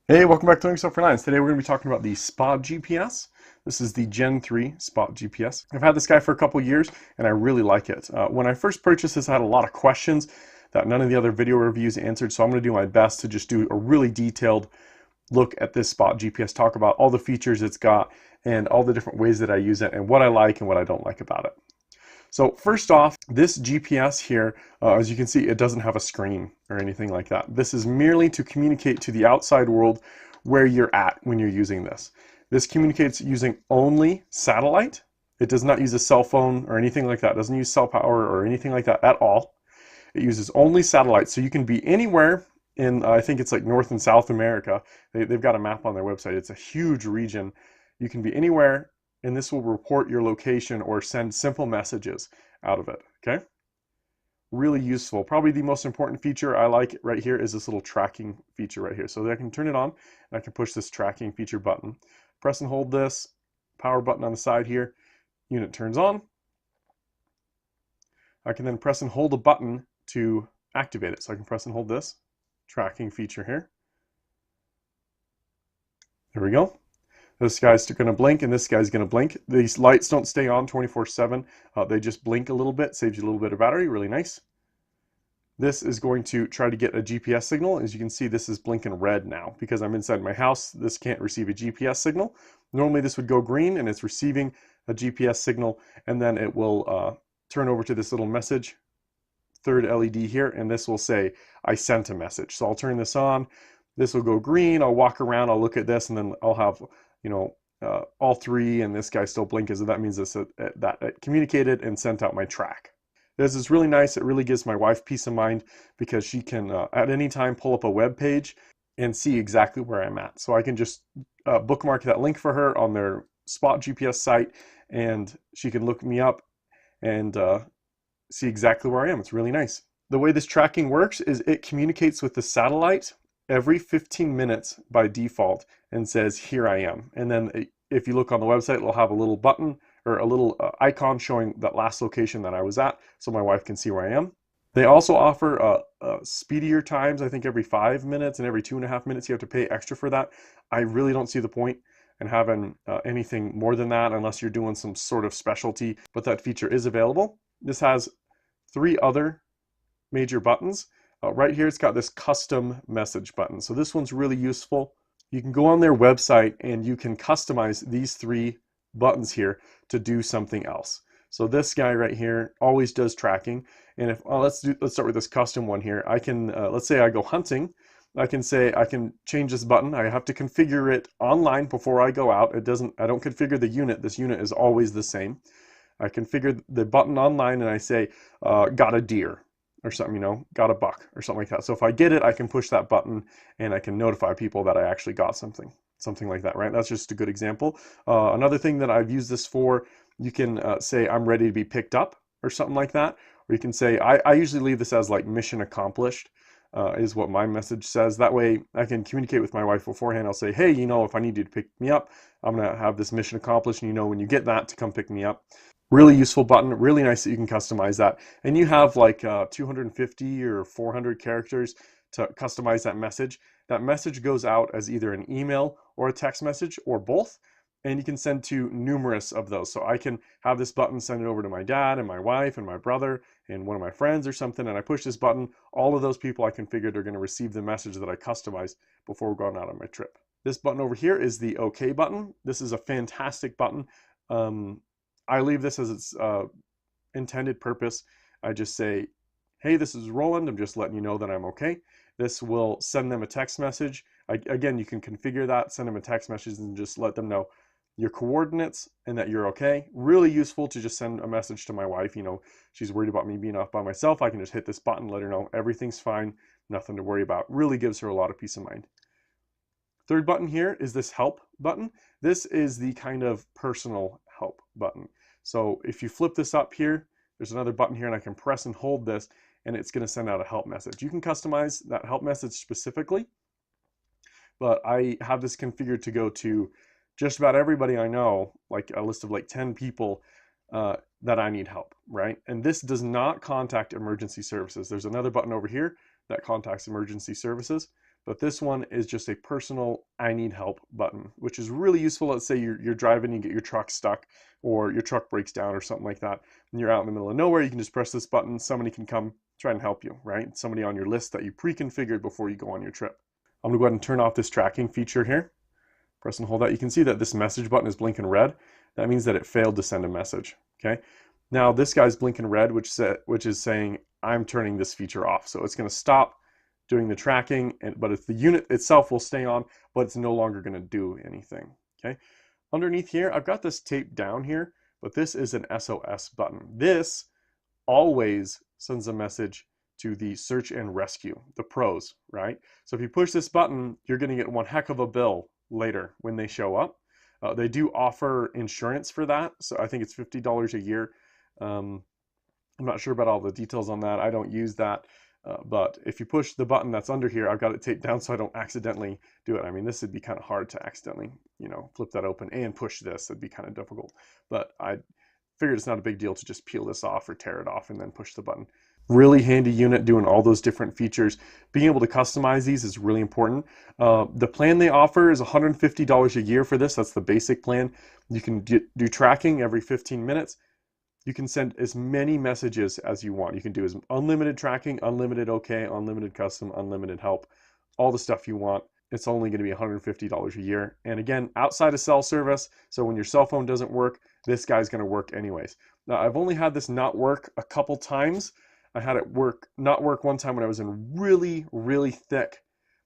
Hey, welcome back to Self-Reliance. Today we're going to be talking about the Spot GPS. This is the Gen 3 Spot GPS. I've had this guy for a couple years and I really like it. When I first purchased this, I had a lot of questions that none of the other video reviews answered, so I'm going to do my best to just do a really detailed look at this Spot GPS, talk about all the features it's got and all the different ways that I use it and what I like and what I don't like about it. So first off, this GPS here, as you can see, it doesn't have a screen or anything like that. This is merely to communicate to the outside world where you're at when you're using this. This communicates using only satellite. It does not use a cell phone or anything like that. It doesn't use cell power or anything like that at all. It uses only satellite, so you can be anywhere in, I think it's like North and South America. They've got a map on their website. It's a huge region. You can be anywhere and this will report your location or send simple messages out of it, okay? Really useful. Probably the most important feature I like right here is this little tracking feature right here. So I can turn it on and I can push this tracking feature button. Press and hold this power button on the side here. Unit turns on. I can then press and hold a button to activate it. So I can press and hold this tracking feature here. There we go. This guy's going to blink and this guy's going to blink. These lights don't stay on 24/7. They just blink a little bit, saves you a little bit of battery, really nice. This is going to try to get a GPS signal. As you can see, this is blinking red now because I'm inside my house. This can't receive a GPS signal. Normally this would go green and it's receiving a GPS signal, and then it will turn over to this little message, third LED here, and this will say, I sent a message. So I'll turn this on. This will go green. I'll walk around, I'll look at this, and then I'll have, all three, and this guy still blinking. So that means that it communicated and sent out my track. This is really nice. It really gives my wife peace of mind because she can, at any time, pull up a web page and see exactly where I'm at. So I can just bookmark that link for her on their Spot GPS site, and she can look me up and see exactly where I am. It's really nice. The way this tracking works is it communicates with the satellite every 15 minutes by default and says, here I am. And then if you look on the website, it'll have a little button or a little icon showing that last location that I was at so my wife can see where I am. They also offer speedier times, I think every 5 minutes and every 2.5 minutes you have to pay extra for that. I really don't see the point in having anything more than that unless you're doing some sort of specialty, but that feature is available. This has 3 other major buttons. Right here, it's got this custom message button. So this one's really useful. You can go on their website and you can customize these 3 buttons here to do something else. So this guy right here always does tracking. And if let's start with this custom one here. I can let's say I go hunting. I can say I can change this button. I have to configure it online before I go out. I don't configure the unit. This unit is always the same. I configure the button online and I say got a deer or something, got a buck or something like that. So if I get it, I can push that button and I can notify people that I actually got something like that, right? That's just a good example. Another thing that I've used this for, you can say I'm ready to be picked up or something like that. Or you can say, I usually leave this as like mission accomplished, is what my message says. That way I can communicate with my wife beforehand. I'll say, hey, if I need you to pick me up, I'm gonna have this mission accomplished, and when you get that to come pick me up. Really useful button, really nice that you can customize that. And you have like 250 or 400 characters to customize that message. That message goes out as either an email or a text message or both. And you can send to numerous of those. So I can have this button send it over to my dad and my wife and my brother and one of my friends or something. And I push this button, all of those people I configured are going to receive the message that I customized before we're going out on my trip. This button over here is the OK button. This is a fantastic button. I leave this as its intended purpose. I just say, hey, this is Roland. I'm just letting you know that I'm okay. This will send them a text message. Again, you can configure that, send them a text message and just let them know your coordinates and that you're okay. Really useful to just send a message to my wife. She's worried about me being off by myself. I can just hit this button, let her know everything's fine, nothing to worry about. Really gives her a lot of peace of mind. Third button here is this help button. This is the kind of personal help button. So if you flip this up here, there's another button here and I can press and hold this and it's going to send out a help message. You can customize that help message specifically, but I have this configured to go to just about everybody I know, like a list of like 10 people that I need help, right? And this does not contact emergency services. There's another button over here that contacts emergency services. But this one is just a personal I need help button, which is really useful. Let's say you're driving, you get your truck stuck or your truck breaks down or something like that, and you're out in the middle of nowhere. You can just press this button. Somebody can come try and help you, right? Somebody on your list that you pre-configured before you go on your trip. I'm gonna go ahead and turn off this tracking feature here. Press and hold that. You can see that this message button is blinking red. That means that it failed to send a message, okay? Now this guy's blinking red, which is saying I'm turning this feature off. So it's gonna stop doing the tracking, but if the unit itself will stay on, but it's no longer going to do anything. Okay. Underneath here, I've got this taped down here, but this is an SOS button. This always sends a message to the search and rescue, the pros, right? So if you push this button, you're going to get one heck of a bill later when they show up. They do offer insurance for that, so I think it's $50 a year. I'm not sure about all the details on that. I don't use that. But if you push the button that's under here, I've got it taped down so I don't accidentally do it. I mean, this would be kind of hard to accidentally, flip that open and push this. It'd be kind of difficult. But I figured it's not a big deal to just peel this off or tear it off and then push the button. Really handy unit doing all those different features. Being able to customize these is really important. The plan they offer is $150 a year for this. That's the basic plan. You can do tracking every 15 minutes. You can send as many messages as you want. You can do as unlimited tracking, unlimited OK, unlimited custom, unlimited help, all the stuff you want. It's only going to be $150 a year. And again, outside of cell service, so when your cell phone doesn't work, this guy's going to work anyways. Now, I've only had this not work a couple times. I had it not work one time when I was in really, really thick,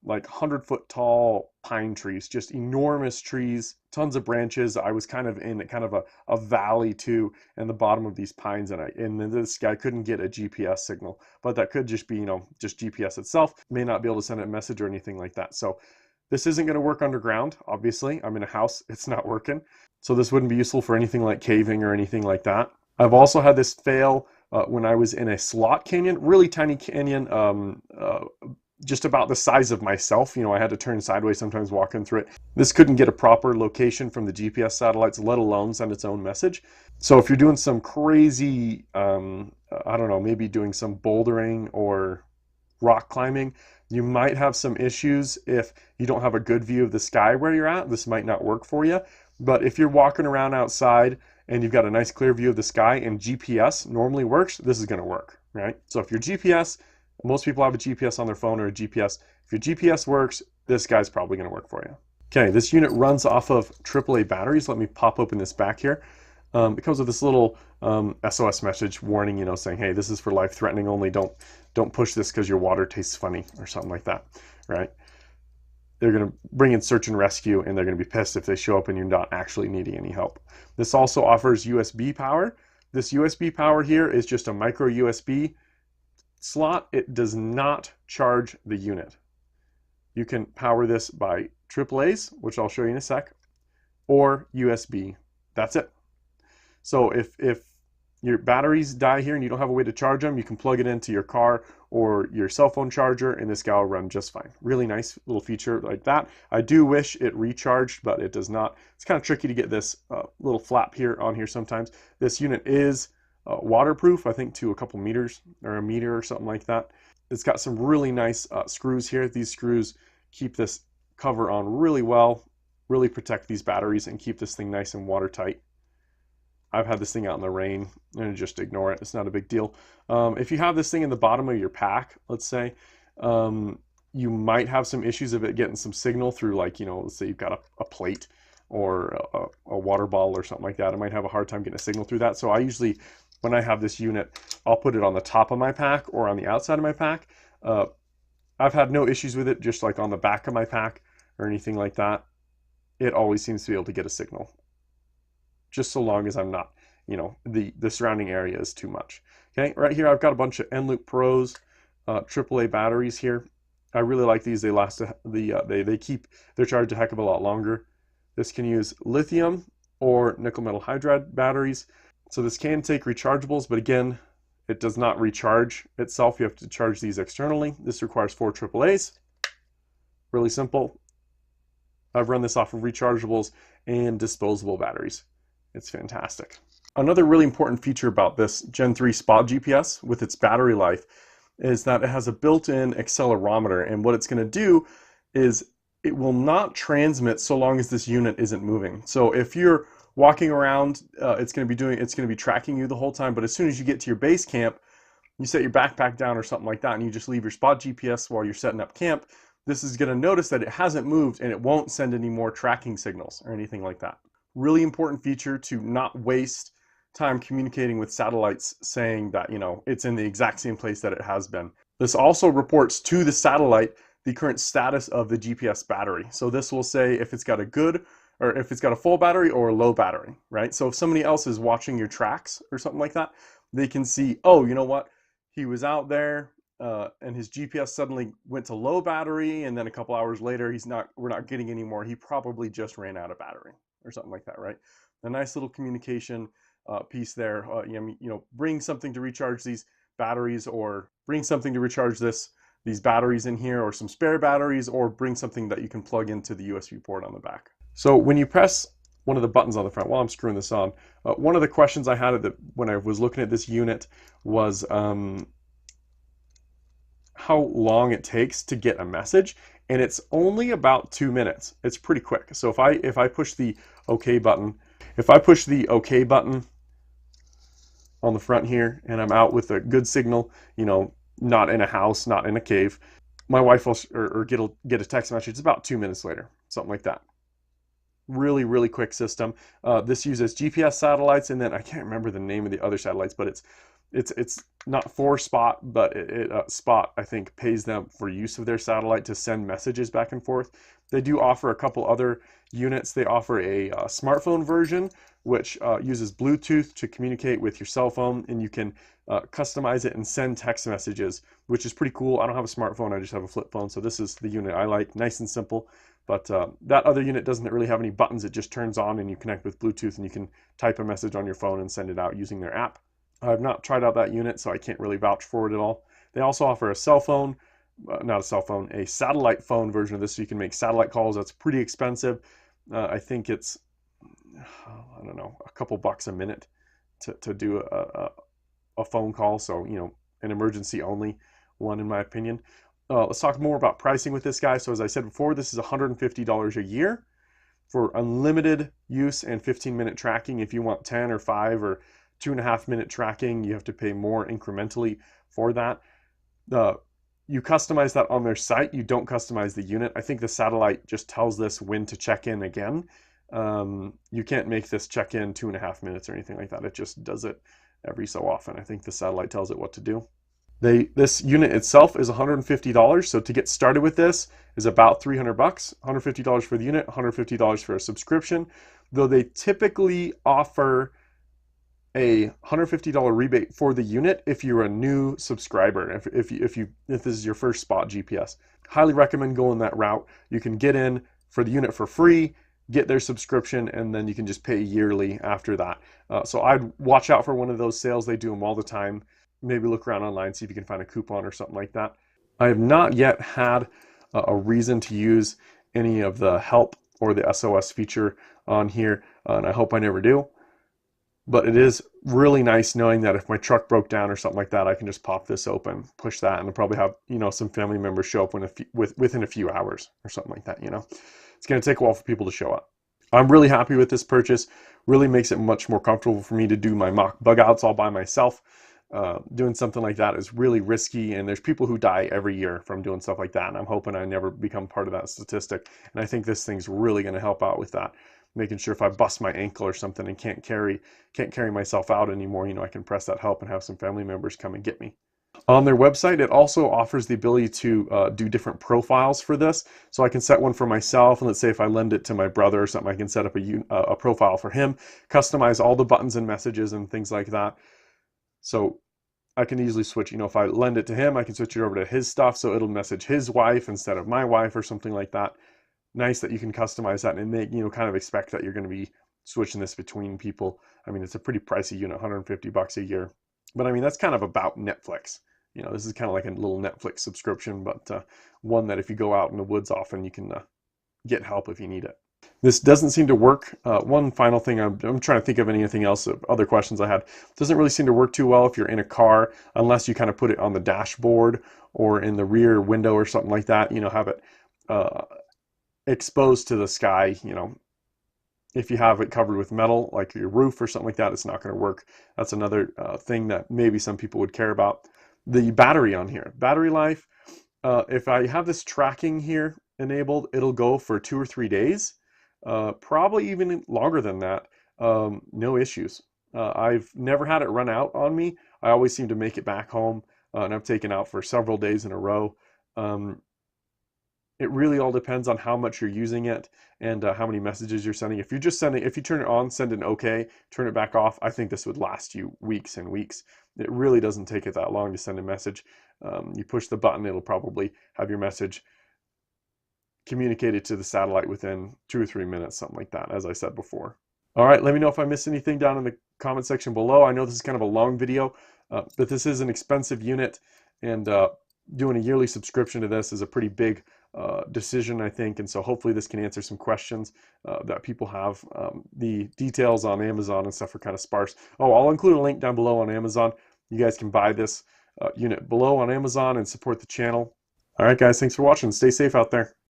like 100-foot tall pine trees, just enormous trees, tons of branches. I was kind of in kind of a valley too, in the bottom of these pines, and this guy couldn't get a GPS signal, but that could just be, just GPS itself. May not be able to send a message or anything like that. So this isn't going to work underground, obviously. I'm in a house, it's not working. So this wouldn't be useful for anything like caving or anything like that. I've also had this fail when I was in a slot canyon, really tiny canyon, just about the size of myself. I had to turn sideways sometimes walking through it. This couldn't get a proper location from the GPS satellites, let alone send its own message. So if you're doing some crazy, I don't know, maybe doing some bouldering or rock climbing, you might have some issues if you don't have a good view of the sky where you're at. This might not work for you. But if you're walking around outside and you've got a nice clear view of the sky and GPS normally works, this is going to work, right? So if your GPS, most people have a GPS on their phone or a GPS. If your GPS works, this guy's probably going to work for you. Okay, this unit runs off of AAA batteries. Let me pop open this back here. It comes with this little SOS message warning, saying, hey, this is for life-threatening only. Don't push this because your water tastes funny or something like that, right? They're going to bring in search and rescue, and they're going to be pissed if they show up and you're not actually needing any help. This also offers USB power. This USB power here is just a micro USB slot. It does not charge the unit. You can power this by AAA's, which I'll show you in a sec, or USB. That's it. So if your batteries die here and you don't have a way to charge them, you can plug it into your car or your cell phone charger, and this guy will run just fine. Really nice little feature like that. I do wish it recharged, but it does not. It's kind of tricky to get this little flap here on here sometimes. This unit is waterproof, I think to a couple meters or a meter or something like that. It's got some really nice screws here. These screws keep this cover on really well, really protect these batteries and keep this thing nice and watertight. I've had this thing out in the rain and just ignore it. It's not a big deal. If you have this thing in the bottom of your pack, let's say, you might have some issues of it getting some signal through, like, let's say you've got a plate or a water bottle or something like that. It might have a hard time getting a signal through that. So I usually, when I have this unit, I'll put it on the top of my pack or on the outside of my pack. I've had no issues with it, just like on the back of my pack or anything like that. It always seems to be able to get a signal, just so long as I'm not, the surrounding area is too much. Okay, right here I've got a bunch of N-Loop Pros, AAA batteries here. I really like these. They last, they keep their charge a heck of a lot longer. This can use lithium or nickel metal hydride batteries. So this can take rechargeables, but again, it does not recharge itself. You have to charge these externally. This requires 4 AAAs. Really simple. I've run this off of rechargeables and disposable batteries. It's fantastic. Another really important feature about this Gen 3 Spot GPS with its battery life is that it has a built-in accelerometer, and what it's going to do is it will not transmit so long as this unit isn't moving. So if you're walking around, it's going to be tracking you the whole time, but as soon as you get to your base camp, you set your backpack down or something like that, and you just leave your spot GPS while you're setting up camp, this is going to notice that it hasn't moved and it won't send any more tracking signals or anything like that. Really important feature to not waste time communicating with satellites saying that, it's in the exact same place that it has been. This also reports to the satellite the current status of the GPS battery. So this will say if it's got a good or if it's got a full battery or a low battery, right? So if somebody else is watching your tracks or something like that, they can see, oh, you know what? He was out there and his GPS suddenly went to low battery, and then a couple hours later, we're not getting any more. He probably just ran out of battery or something like that, right? A nice little communication piece there. Bring something to recharge these batteries, or bring something to recharge these batteries in here, or some spare batteries, or bring something that you can plug into the USB port on the back. So when you press one of the buttons on the front, while I'm screwing this on, one of the questions I had when I was looking at this unit was how long it takes to get a message, and it's only about 2 minutes. It's pretty quick. So if I push the OK button, on the front here, and I'm out with a good signal, not in a house, not in a cave, my wife will get a text message. It's about 2 minutes later, something like that. Really, really quick system. This uses GPS satellites, and then I can't remember the name of the other satellites, but it's not for Spot, but Spot, I think, pays them for use of their satellite to send messages back and forth. They do offer a couple other units. They offer a smartphone version, which uses Bluetooth to communicate with your cell phone, and you can customize it and send text messages, which is pretty cool. I don't have a smartphone, I just have a flip phone, so this is the unit I like, nice and simple. But that other unit doesn't really have any buttons. It just turns on and you connect with Bluetooth, and you can type a message on your phone and send it out using their app. I've not tried out that unit, so I can't really vouch for it at all. They also offer a a satellite phone version of this, so you can make satellite calls. That's pretty expensive. I think it's, I don't know, a couple bucks a minute to do a phone call. So, an emergency only one, in my opinion. Let's talk more about pricing with this guy. So as I said before, this is $150 a year for unlimited use and 15-minute tracking. If you want 10 or 5 or 2.5-minute tracking, you have to pay more incrementally for that. You customize that on their site. You don't customize the unit. I think the satellite just tells this when to check in again. You can't make this check in 2.5 minutes or anything like that. It just does it every so often. I think the satellite tells it what to do. This unit itself is $150. So to get started with this is about $300. $150 for the unit, $150 for a subscription. Though they typically offer a $150 rebate for the unit if you're a new subscriber, if this is your first Spot GPS. Highly recommend going that route. You can get in for the unit for free, get their subscription, and then you can just pay yearly after that. So I'd watch out for one of those sales. They do them all the time. Maybe look around online, see if you can find a coupon or something like that. I have not yet had a reason to use any of the help or the SOS feature on here, and I hope I never do. But it is really nice knowing that if my truck broke down or something like that, I can just pop this open, push that, and I'll probably have some family members show up within a few hours or something like that. It's going to take a while for people to show up. I'm really happy with this purchase. Really makes it much more comfortable for me to do my mock bug outs all by myself. Doing something like that is really risky, and there's people who die every year from doing stuff like that, and I'm hoping I never become part of that statistic. And I think this thing's really going to help out with that, making sure if I bust my ankle or something and can't carry myself out anymore, I can press that help and have some family members come and get me. On their website, it also offers the ability to do different profiles for this. So I can set one for myself, and let's say if I lend it to my brother or something, I can set up a profile for him, customize all the buttons and messages and things like that. So I can easily switch, if I lend it to him, I can switch it over to his stuff, so it'll message his wife instead of my wife or something like that. Nice that you can customize that and make, kind of expect that you're going to be switching this between people. I mean, it's a pretty pricey unit, $150 a year. But I mean, that's kind of about Netflix. This is kind of like a little Netflix subscription, but one that if you go out in the woods often, you can get help if you need it. This doesn't seem to work. One final thing, I'm trying to think of anything else, other questions I had. Doesn't really seem to work too well if you're in a car, unless you kind of put it on the dashboard or in the rear window or something like that, you know, have it uh, exposed to the sky, you know. If you have it covered with metal, like your roof or something like that, it's not going to work. That's another thing that maybe some people would care about. The battery on here, battery life, if I have this tracking here enabled, it'll go for 2 or 3 days, probably even longer than that. No issues. I've never had it run out on me. I always seem to make it back home, and I've taken out for several days in a row. Um, it really all depends on how much you're using it and how many messages you're sending. If you're just sending, if you turn it on, send an OK, turn it back off, I think this would last you weeks and weeks. It really doesn't take it that long to send a message. You push the button, it'll probably have your message communicated to the satellite within 2 or 3 minutes, something like that, as I said before. All right, let me know if I missed anything down in the comment section below. I know this is kind of a long video, but this is an expensive unit, and doing a yearly subscription to this is a pretty big decision, I think, and so hopefully this can answer some questions that people have. The details on Amazon and stuff are kind of sparse. Oh, I'll include a link down below on Amazon. You guys can buy this unit below on Amazon and support the channel. All right, guys, thanks for watching. Stay safe out there.